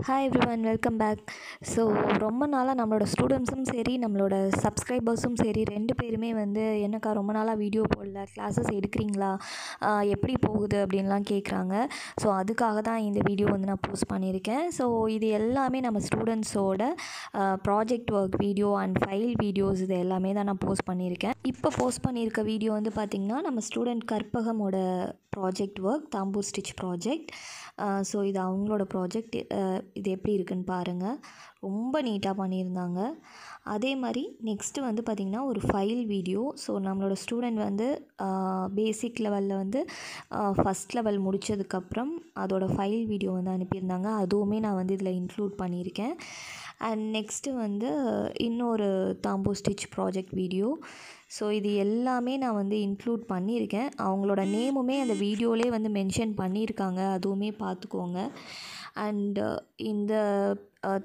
Hi everyone, welcome back. So ரொம்ப நாளாக நம்மளோட ஸ்டூடெண்ட்ஸும் சரி, நம்மளோட சப்ஸ்கிரைபர்ஸும் சரி, 2 பேருமே என்னக்கா ரொம்ப நாளாக வீடியோ போடல, கிளாஸஸ் எடுக்கிறீங்களா, எப்படி போகுது அப்படின்லாம் கேட்குறாங்க. ஸோ அதுக்காக தான் இந்த வீடியோ நான் போஸ்ட் பண்ணியிருக்கேன். ஸோ இது எல்லாமே நம்ம ஸ்டூடெண்ட்ஸோட project work video and file videos இது எல்லாமே தான் நான் போஸ்ட் பண்ணியிருக்கேன். இப்போ போஸ்ட் பண்ணியிருக்க வீடியோ பார்த்திங்கன்னா நம்ம ஸ்டூடெண்ட் கற்பகமோட project work, tambour stitch project. So இது அவங்களோட ப்ராஜெக்ட். இது எப்படி இருக்குன்னு பாருங்கள். ரொம்ப நீட்டாக பண்ணியிருந்தாங்க. அதே மாதிரி நெக்ஸ்ட்டு பார்த்திங்கன்னா ஒரு ஃபைல் வீடியோ. ஸோ நம்மளோட ஸ்டூடெண்ட் பேசிக் லெவலில் ஃபஸ்ட் லெவல் முடித்ததுக்கப்புறம் அதோட ஃபைல் வீடியோ அனுப்பியிருந்தாங்க. அதுவுமே நான் இதில் இன்க்ளூட் பண்ணியிருக்கேன். அண்ட் நெக்ஸ்ட்டு இன்னொரு Dhampur stitch project video. So இது எல்லாமே நான் இன்க்ளூட் பண்ணியிருக்கேன். அவங்களோட நேமுமே அந்த வீடியோவிலே மென்ஷன் பண்ணியிருக்காங்க, அதுவுமே பார்த்துக்கோங்க. அண்டு இந்த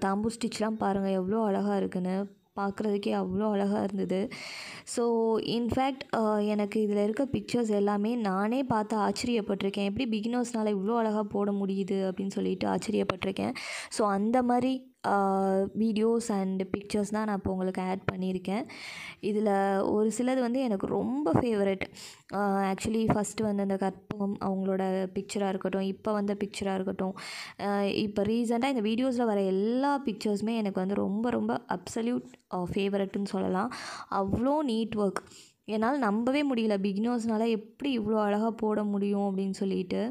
தாம்பூர் ஸ்டிச்லாம் பாருங்கள் எவ்வளோ அழகாக இருக்குன்னு. பார்க்குறதுக்கே அவ்வளோ அழகாக இருந்தது. ஸோ இன்ஃபேக்ட் எனக்கு இதில் இருக்க பிக்சர்ஸ் எல்லாமே நானே பார்த்து ஆச்சரியப்பட்டிருக்கேன். எப்படி பிகினர்ஸ்னால் இவ்வளோ அழகாக போட முடியுது அப்படின்னு சொல்லிட்டு ஆச்சரியப்பட்டிருக்கேன். ஸோ அந்த மாதிரி வீடியோஸ் அண்ட் பிக்சர்ஸ் தான் நான் இப்போ உங்களுக்கு ஆட் பண்ணியிருக்கேன். இதில் ஒரு சிலது எனக்கு ரொம்ப ஃபேவரட். ஆக்சுவலி ஃபஸ்ட்டு அந்த கற்பகம் அவங்களோட பிக்சராக இருக்கட்டும், இப்போ வந்த பிக்சராக இருக்கட்டும், இப்போ ரீசெண்டாக இந்த வீடியோஸில் வர எல்லா பிக்சர்ஸுமே எனக்கு ரொம்ப ரொம்ப அப்சல்யூட் ஃபேவரட்டுன்னு சொல்லலாம். அவ்வளோ நீட் ஒர்க். என்னால் நம்பவே முடியல, பிகினர்ஸ்னால் எப்படி இவ்வளோ அழகாக போட முடியும் அப்படின்னு சொல்லிட்டு.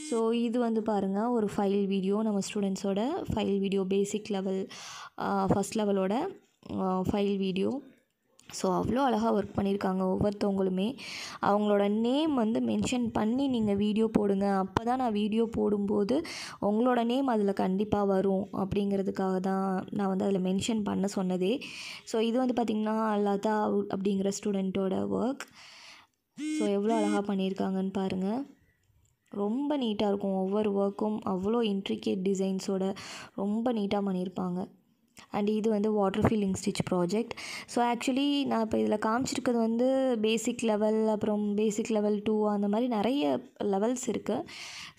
ஸோ இது பாருங்கள், ஒரு ஃபைல் வீடியோ, நம்ம ஸ்டூடெண்ட்ஸோட file video, basic level first லெவலோட ஃபைல் வீடியோ. ஸோ அவ்வளோ அழகாக ஒர்க் பண்ணியிருக்காங்க ஒவ்வொருத்தவங்களுமே. அவங்களோட நேம் மென்ஷன் பண்ணி நீங்கள் வீடியோ போடுங்க, அப்போ தான் நான் வீடியோ போடும்போது உங்களோட நேம் அதில் கண்டிப்பாக வரும் அப்படிங்கிறதுக்காக தான் நான் அதில் மென்ஷன் பண்ண சொன்னதே. ஸோ இது பார்த்திங்கன்னா லதா அப்படிங்கிற ஸ்டூடெண்ட்டோட ஒர்க். ஸோ எவ்வளோ அழகாக பண்ணியிருக்காங்கன்னு பாருங்கள். ரொம்ப நீட்டாக இருக்கும் ஒவ்வொரு ஒர்க்கும். அவ்வளோ இன்ட்ரிகேட் டிசைன்ஸோட ரொம்ப நீட்டாக பண்ணியிருப்பாங்க. அண்ட் இது water filling stitch project. So actually நான் இப்போ இதில் காமிச்சிருக்கிறது பேசிக் லெவல், அப்புறம் பேசிக் லெவல் 2 அந்த மாதிரி நிறைய லெவல்ஸ் இருக்குது.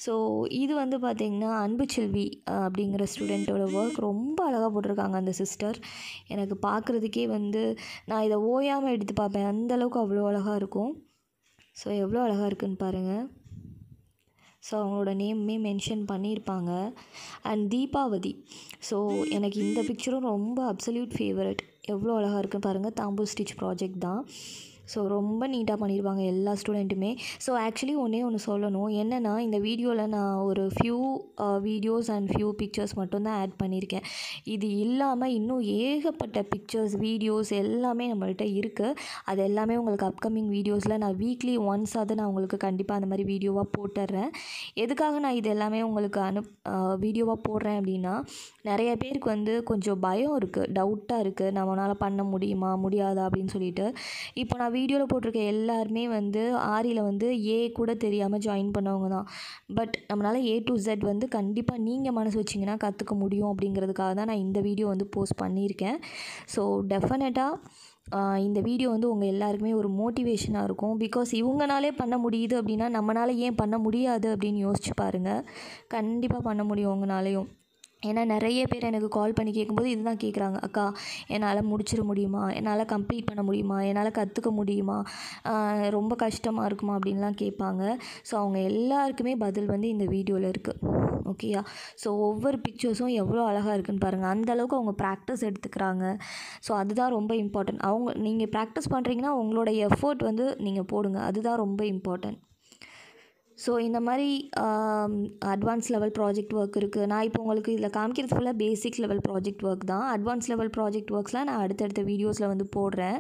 ஸோ இது பார்த்திங்கன்னா அன்புச்செல்வி அப்படிங்கிற ஸ்டூடெண்ட்டோட ஒர்க். ரொம்ப அழகாக போட்டிருக்காங்க அந்த சிஸ்டர். எனக்கு பார்க்குறதுக்கே நான் இதை ஓயாமல் எடுத்து பார்ப்பேன், அந்தளவுக்கு அவ்வளோ அழகாக இருக்கும். ஸோ எவ்வளோ அழகாக இருக்குதுன்னு பாருங்கள். ஸோ அவங்களோட நேமுமே மென்ஷன் பண்ணியிருப்பாங்க. அண்ட் தீபாவதி. ஸோ எனக்கு இந்த பிக்சரும் ரொம்ப அப்சல்யூட் ஃபேவரட். எவ்வளோ அழகாக இருக்குன்னு பாருங்கள். தாம்பூர் ஸ்டிச் ப்ராஜெக்ட் தான். ஸோ ரொம்ப நீட்டாக பண்ணியிருப்பாங்க எல்லா ஸ்டூடெண்ட்டுமே. ஸோ ஆக்சுவலி ஒன்று சொல்லணும் என்னென்னா, இந்த வீடியோவில் நான் ஒரு few videos and few pictures மட்டும்தான் ஆட் பண்ணியிருக்கேன். இது இல்லாமல் இன்னும் ஏகப்பட்ட பிக்சர்ஸ், வீடியோஸ் எல்லாமே நம்மள்கிட்ட இருக்குது. அது எல்லாமே உங்களுக்கு அப்கமிங் வீடியோஸில் நான் வீக்லி ஒன்ஸாவது நான் உங்களுக்கு கண்டிப்பாக அந்த மாதிரி வீடியோவாக போட்டுடுறேன். எதுக்காக நான் இது எல்லாமே உங்களுக்கு வீடியோவாக போடுறேன் அப்படின்னா, நிறைய பேருக்கு கொஞ்சம் பயம் இருக்குது, டவுட்டாக இருக்குது, நம்மளால் பண்ண முடியுமா முடியாதா அப்படின்னு சொல்லிட்டு. இப்போ நான் வீடியோவில் போட்டிருக்க எல்லாருமே ஆரியில் ஏ கூட தெரியாமல் ஜாயின் பண்ணவங்க தான். பட் நம்மளால் A to Z கண்டிப்பாக நீங்கள் மனசு வச்சிங்கன்னா கற்றுக்க முடியும் அப்படிங்கிறதுக்காக தான் நான் இந்த வீடியோ போஸ்ட் பண்ணியிருக்கேன். ஸோ டெஃபினட்டாக இந்த வீடியோ உங்கள் எல்லாருக்குமே ஒரு மோட்டிவேஷனாக இருக்கும். பிகாஸ் இவங்கனாலே பண்ண முடியுது அப்படின்னா நம்மளால் ஏன் பண்ண முடியாது அப்படின்னு யோசிச்சு பாருங்கள். கண்டிப்பாக பண்ண முடியும் உங்களாலையும். ஏன்னா நிறைய பேர் எனக்கு கால் பண்ணி கேட்கும்போது இதுதான் கேட்குறாங்க, அக்கா என்னால் முடிச்சிட முடியுமா, என்னால் கம்ப்ளீட் பண்ண முடியுமா, என்னால் கற்றுக்க முடியுமா, ரொம்ப கஷ்டமாக இருக்குமா அப்படின்லாம் கேட்பாங்க. ஸோ அவங்க எல்லாருக்குமே பதில் இந்த வீடியோவில் இருக்குது. ஓகேயா? ஸோ ஒவ்வொரு பிக்சர்ஸும் எவ்வளோ அழகாக இருக்குதுன்னு பாருங்கள். அந்தளவுக்கு அவங்க ப்ராக்டிஸ் எடுத்துக்கிறாங்க. ஸோ அதுதான் ரொம்ப இம்பார்ட்டன்ட். நீங்கள் ப்ராக்டிஸ் பண்ணுறீங்கன்னா உங்களோட எஃபோர்ட் நீங்கள் போடுங்க, அதுதான் ரொம்ப இம்பார்ட்டன்ட். ஸோ இந்த மாதிரி அட்வான்ஸ் லெவல் ப்ராஜெக்ட் ஒர்க் இருக்குது. நான் இப்போ உங்களுக்கு இதில் காமிக்கிறது ஃபுல்லாக பேசிக் லெவல் ப்ராஜெக்ட் ஒர்க் தான். அட்வான்ஸ் லெவல் ப்ராஜெக்ட் ஒர்க்ஸ்லாம் நான் அடுத்தடுத்த வீடியோஸில் போடுறேன்.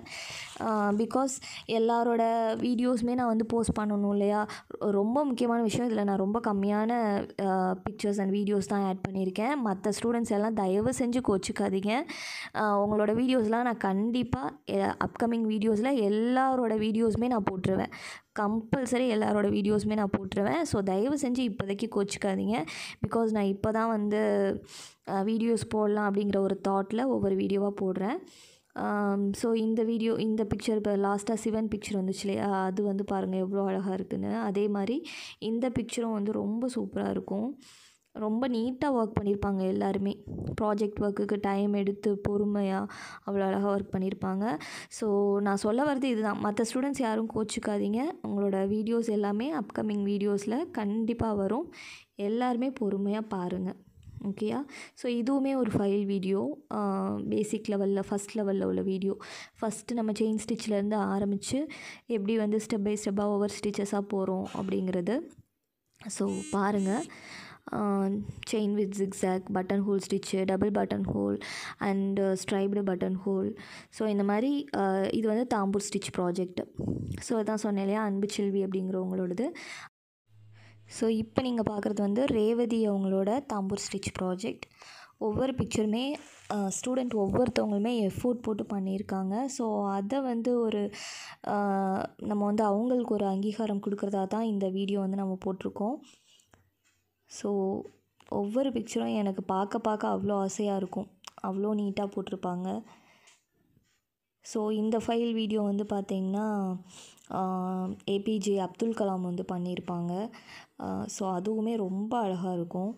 பிகாஸ் எல்லாரோட வீடியோஸுமே நான் போஸ்ட் பண்ணணும் இல்லையா. ரொம்ப முக்கியமான விஷயம், இதில் நான் ரொம்ப கம்மியான பிக்சர்ஸ் அண்ட் வீடியோஸ் தான் ஆட் பண்ணியிருக்கேன். மற்ற ஸ்டூடெண்ட்ஸ் எல்லாம் தயவு செஞ்சு கோச்சிக்காதீங்க. உங்களோட வீடியோஸ்லாம் நான் கண்டிப்பாக அப்கமிங் வீடியோஸில் எல்லாரோட வீடியோஸுமே நான் போட்டுருவேன். கம்பல்சரி எல்லாரோட வீடியோஸுமே நான் போட்டுருவேன். ஸோ தயவு செஞ்சு இப்போதைக்கு கோச்சிக்காதீங்க. பிகாஸ் நான் இப்போ தான் வீடியோஸ் போடலாம் அப்படிங்கிற ஒரு தாட்டில் ஒவ்வொரு வீடியோவாக போடுறேன். ஸோ இந்த பிக்சர் இப்போ லாஸ்ட்டாக சிவன் பிக்சர் வந்துச்சு இல்லையா, அது பாருங்கள் எவ்வளோ அழகாக இருக்குதுன்னு. அதே மாதிரி இந்த பிக்சரும் ரொம்ப சூப்பராக இருக்கும். ரொம்ப நீட்டாக ஒர்க் பண்ணியிருப்பாங்க எல்லாருமே. ப்ராஜெக்ட் ஒர்க்குக்கு டைம் எடுத்து பொறுமையாக அவ்வளோ அழகாக ஒர்க் பண்ணியிருப்பாங்க. ஸோ நான் சொல்ல வர்றது இதுதான். மற்ற ஸ்டூடெண்ட்ஸ் யாரும் கோச்சிக்காதீங்க. உங்களோட வீடியோஸ் எல்லாமே அப்கமிங் வீடியோஸில் கண்டிப்பாக வரும். எல்லாருமே பொறுமையாக பாருங்கள். ஓகேயா? ஸோ இதுவுமே ஒரு ஃபைல் வீடியோ. பேசிக் லெவலில் ஃபஸ்ட் லெவலில் உள்ள வீடியோ. ஃபஸ்ட்டு நம்ம செயின் ஸ்டிச்சிலேருந்து ஆரம்பித்து எப்படி வந்து ஸ்டெப் பை ஸ்டெப்பாக ஒவ்வொரு ஸ்டிச்சஸாக போகிறோம் அப்படிங்கிறது. ஸோ பாருங்கள். Chain with zigzag, button whole stitch, double button whole and striped button whole. So இந்த மாதிரி இது வந்து தாம்பூர் ஸ்டிச் ப்ராஜெக்ட். ஸோ அதான் சொன்னேன் இல்லையா, அன்பு செல்வி அப்படிங்கிறவங்களோடது. ஸோ இப்போ நீங்கள் பார்க்குறது வந்து ரேவதி அவங்களோட தாம்பூர் ஸ்டிச் ப்ராஜெக்ட். ஒவ்வொரு பிக்சருமே ஸ்டூடெண்ட் ஒவ்வொருத்தவங்களுமே எஃபோர்ட் போட்டு பண்ணியிருக்காங்க. ஸோ அதை வந்து ஒரு நம்ம வந்து அவங்களுக்கு ஒரு அங்கீகாரம் கொடுக்குறதா தான் இந்த வீடியோ வந்து நம்ம போட்டிருக்கோம். ஸோ ஒவ்வொரு பிக்சரும் எனக்கு பார்க்க அவ்வளோ ஆசையாக இருக்கும். அவ்வளோ நீட்டாக போட்டிருப்பாங்க. ஸோ இந்த ஃபைல் வீடியோ வந்து பார்த்திங்கன்னா ஏபிஜே அப்துல் கலாம் வந்து பண்ணியிருப்பாங்க. ஸோ அதுவுமே ரொம்ப அழகாக இருக்கும்.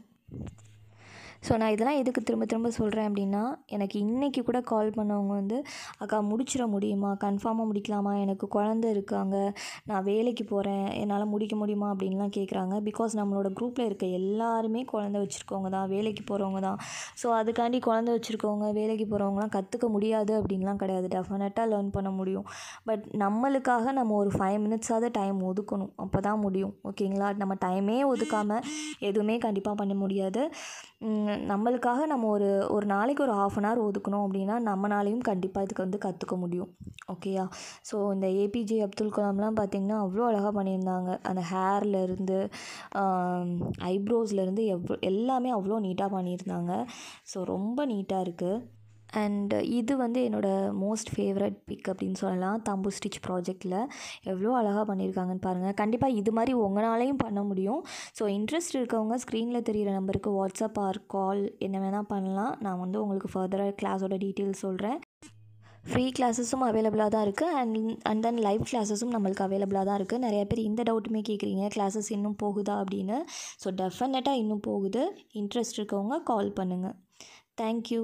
ஸோ நான் இதெல்லாம் எதுக்கு திரும்ப திரும்ப சொல்கிறேன் அப்படின்னா, எனக்கு இன்றைக்கி கூட கால் பண்ணவங்க வந்து, அக்கா முடிச்சிட முடியுமா, கன்ஃபார்மாக முடிக்கலாமா, எனக்கு குழந்த இருக்காங்க, நான் வேலைக்கு போகிறேன், என்னால் முடிக்க முடியுமா அப்படின்லாம் கேட்குறாங்க. பிகாஸ் நம்மளோட குரூப்பில் இருக்க எல்லாருமே குழந்த வச்சுருக்கவங்க தான், வேலைக்கு போகிறவங்க தான். ஸோ அதுக்காண்டி குழந்த வச்சுருக்கவங்க வேலைக்கு போகிறவங்களாம் கற்றுக்க முடியாது அப்படின்லாம் கிடையாது. டெஃபினட்டாக லேர்ன் பண்ண முடியும். பட் நம்மளுக்காக நம்ம ஒரு 5 மினிட்ஸாவது டைம் ஒதுக்கணும். அப்போ தான் முடியும். ஓகேங்களா? நம்ம டைமே ஒதுக்காமல் எதுவுமே கண்டிப்பாக பண்ண முடியாது. நம்மளுக்காக நம்ம ஒரு நாளைக்கு ஒரு 1/2 அன் ஹவர் ஒதுக்கணும் அப்படின்னா நம்மளாலையும் கண்டிப்பாக இதுக்கு வந்து கற்றுக்க முடியும். ஓகேயா? ஸோ இந்த ஏபிஜே அப்துல் கலாம்லாம் பார்த்திங்கன்னா அவ்வளோ அழகாக பண்ணியிருந்தாங்க. அந்த ஹேர்லேருந்து ஐப்ரோஸ்லேருந்து எல்லாமே அவ்வளோ நீட்டாக பண்ணியிருந்தாங்க. ஸோ ரொம்ப நீட்டாக இருக்குது. அண்ட் இது வந்து என்னோடய மோஸ்ட் ஃபேவரட் பிக் அப்படின்னு சொல்லலாம். தாம்பூர் ஸ்டிச் ப்ராஜெக்டில் எவ்வளோ அழகாக பண்ணியிருக்காங்கன்னு பாருங்கள். கண்டிப்பாக இது மாதிரி உங்களாலையும் பண்ண முடியும். ஸோ இன்ட்ரெஸ்ட் இருக்கவங்க ஸ்க்ரீனில் தெரிகிற நம்பருக்கு வாட்ஸ்அப் ஆர் கால் என்ன வேணால் பண்ணலாம். நான் வந்து உங்களுக்கு ஃபர்தராக கிளாஸோட டீட்டெயில்ஸ் சொல்கிறேன். ஃப்ரீ கிளாஸஸும் அவைலபிளாக தான் இருக்குது. அண்ட் தென் லைவ் கிளாஸஸும் நம்மளுக்கு அவைலபிளாக தான் இருக்குது. நிறைய பேர் இந்த டவுட்டுமே கேட்குறீங்க, கிளாஸஸ் இன்னும் போகுதா அப்படின்னு. ஸோ டெஃபினட்டாக இன்னும் போகுது. இன்ட்ரெஸ்ட் இருக்கவங்க கால் பண்ணுங்கள். தேங்க்யூ.